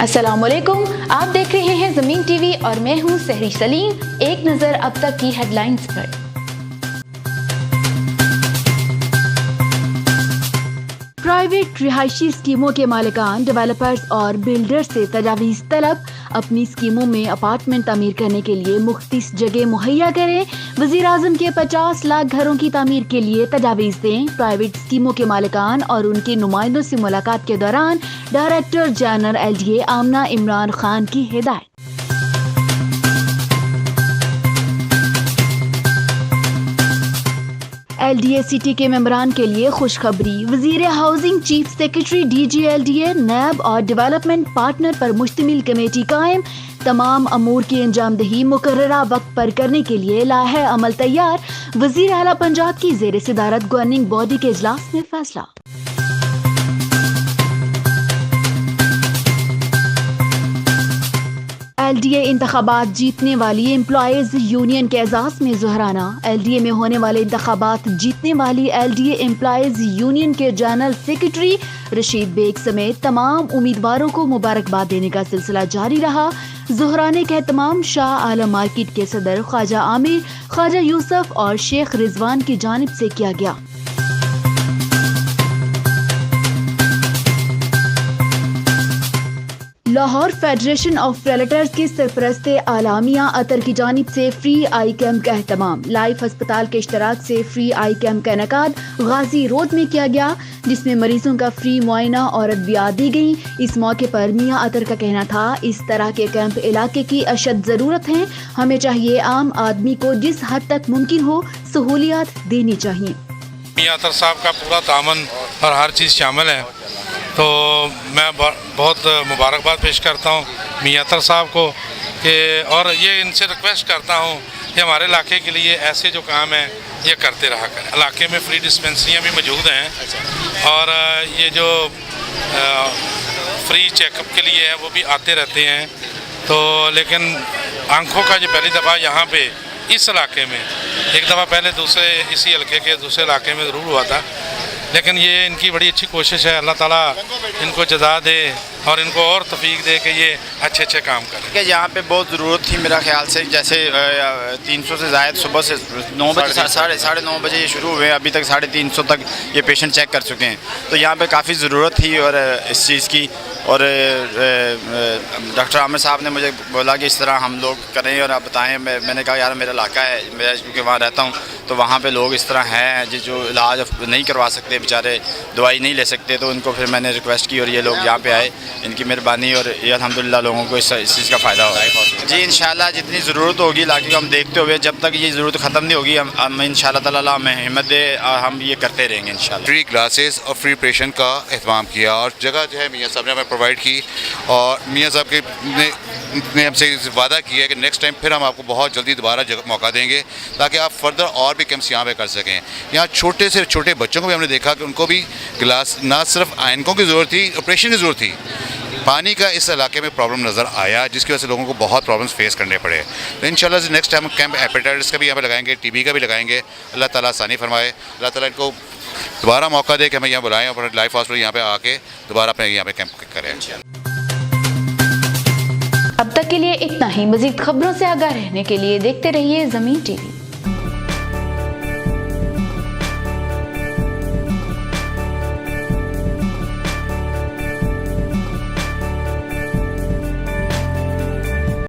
अस्सलाम वालेकुम, आप देख रहे हैं ज़मीन टीवी और मैं हूं सहरी सलीम। एक नज़र अब तक की हेडलाइंस पर। प्राइवेट रिहायशी स्कीमों के मालिकान, डेवलपर्स और बिल्डर्स से तजावीज़ तलब। अपनी स्कीमों में अपार्टमेंट तामीर करने के लिए मुख्तलिफ जगह मुहैया करें। वज़ीर आज़म के 50 लाख घरों की तामीर के लिए तजावीज़ दें। प्राइवेट स्कीमों के मालिकान और उनके नुमाइंदों से मुलाकात के दौरान डायरेक्टर जनरल LDA आमना इमरान खान की हिदायत। LDA सिटी के मेंबरान के लिए खुशखबरी। वजीर housing, chief secretary DG LDA, नैब और डेवलपमेंट पार्टनर पर मुश्तमिल कमेटी कायम। तमाम अमूर की अंजामदही मुकर्ररा वक्त पर करने के लिए लाहे अमल तैयार। वजीर आला पंजाब की ज़ेर सदारत गवर्निंग बॉडी के इजलास में फैसला। LDA इंतखाबात जीतने वाली एम्प्लॉयज यूनियन के एजाज में ज़ोहराना। LDA में होने वाले इंतखाबात जीतने वाली LDA एम्प्लॉयज यूनियन के जनरल सेक्रेटरी रशीद बेग समेत तमाम उम्मीदवारों को मुबारकबाद देने का सिलसिला जारी रहा। ज़ोहराने का एहतमाम शाह आलम मार्केट के सदर ख्वाजा आमिर, ख्वाजा यूसुफ और शेख रिजवान की जानिब से किया गया। लाहौर फेडरेशन ऑफ रियल्टर्स के सरपरस्त आलामिया अतर की जानिब से फ्री आई कैम्प का एहतमाम। लाइफ अस्पताल के इश्तराक से फ्री आई कैम्प का इनेकाद गाजी रोड में किया गया, जिसमें मरीजों का फ्री मुआयना और अद्वियात दी गई। इस मौके पर मियां अतर का कहना था, इस तरह के कैंप इलाके की अशद जरूरत है। हमें चाहिए आम आदमी को जिस हद तक मुमकिन हो सहूलियात देनी चाहिए। मियां अतर साहब का पूरा तामन और हर चीज़ शामिल है, तो मैं बहुत मुबारकबाद पेश करता हूँ मियां अतर साहब को कि, और ये इनसे रिक्वेस्ट करता हूँ कि हमारे इलाके के लिए ऐसे जो काम हैं ये करते रहा करें। इलाके में फ्री डिस्पेंसरियाँ भी मौजूद हैं और ये जो फ्री चेकअप के लिए है वो भी आते रहते हैं। तो लेकिन आँखों का जो पहली दफ़ा यहाँ पे इस इलाके में, एक दफ़ा पहले दूसरे इसी हल्के के दूसरे इलाके में ज़रूर हुआ था, लेकिन ये इनकी बड़ी अच्छी कोशिश है। अल्लाह ताला इनको जज़ा दे और इनको और तौफीक दे कि ये अच्छे अच्छे काम करें। कि यहाँ पे बहुत ज़रूरत थी मेरा ख्याल से, जैसे 300 से ज़ायद सुबह से 9 बजे साढ़े 9 बजे ये शुरू हुए, अभी तक 350 तक ये पेशेंट चेक कर चुके हैं। तो यहाँ पे काफ़ी ज़रूरत थी और इस चीज़ की, और डॉक्टर आमिर साहब ने मुझे बोला कि इस तरह हम लोग करें और आप बताएं। मैंने कहा यार मेरा इलाका है, मैं क्योंकि वहाँ रहता हूँ, तो वहाँ पे लोग इस तरह हैं जो इलाज नहीं करवा सकते, बेचारे दवाई नहीं ले सकते। तो उनको फिर मैंने रिक्वेस्ट की और ये लोग यहाँ पे आए, इनकी मेहरबानी, और ये अल्हम्दुलिल्लाह लोगों को इस चीज़ का फ़ायदा हो रहा है। जी इंशाल्लाह जितनी ज़रूरत होगी इलाके को हम देखते हुए, जब तक ये ज़रूरत ख़त्म नहीं होगी, हम इंशाल्लाह ताला हमें हिम्मत दे और हम ये करते रहेंगे इंशाल्लाह। फ्री ग्लासेस और फ्री ऑपरेशन का एहतमाम किया और जगह जो है मियाँ साहब ने हमें प्रोवाइड की, और मियाँ साहब ने हमसे वादा किया है कि नेक्स्ट टाइम फिर हम आपको बहुत जल्दी दोबारा मौका देंगे ताकि आप फर्दर और भी कैंप्स यहाँ पे कर सकें। यहाँ छोटे से छोटे बच्चों को भी हमने देखा कि उनको भी ग्लास, ना सिर्फ ऐनकों की ज़रूरत थी, ऑपरेशन की ज़रूरत थी। पानी का इस इलाके में प्रॉब्लम नज़र आया, जिसकी वजह से लोगों को बहुत प्रॉब्लम्स फेस करने पड़े। तो इंशाल्लाह से नेक्स्ट टाइम कैंप हेपेटाइटिस का भी यहाँ पे लगाएंगे, TB का भी लगाएंगे। अल्लाह ताला आसानी फरमाए, अल्लाह ताला इनको दोबारा मौका दे कि हमें यहाँ बुलाएँ और लाइफ हॉस्पिटल यहाँ पे आके दोबारा अपने यहाँ पे कैंप करें। अब तक के लिए इतना ही। मज़ीद खबरों से आगाह रहने के लिए देखते रहिए ज़मीन TV।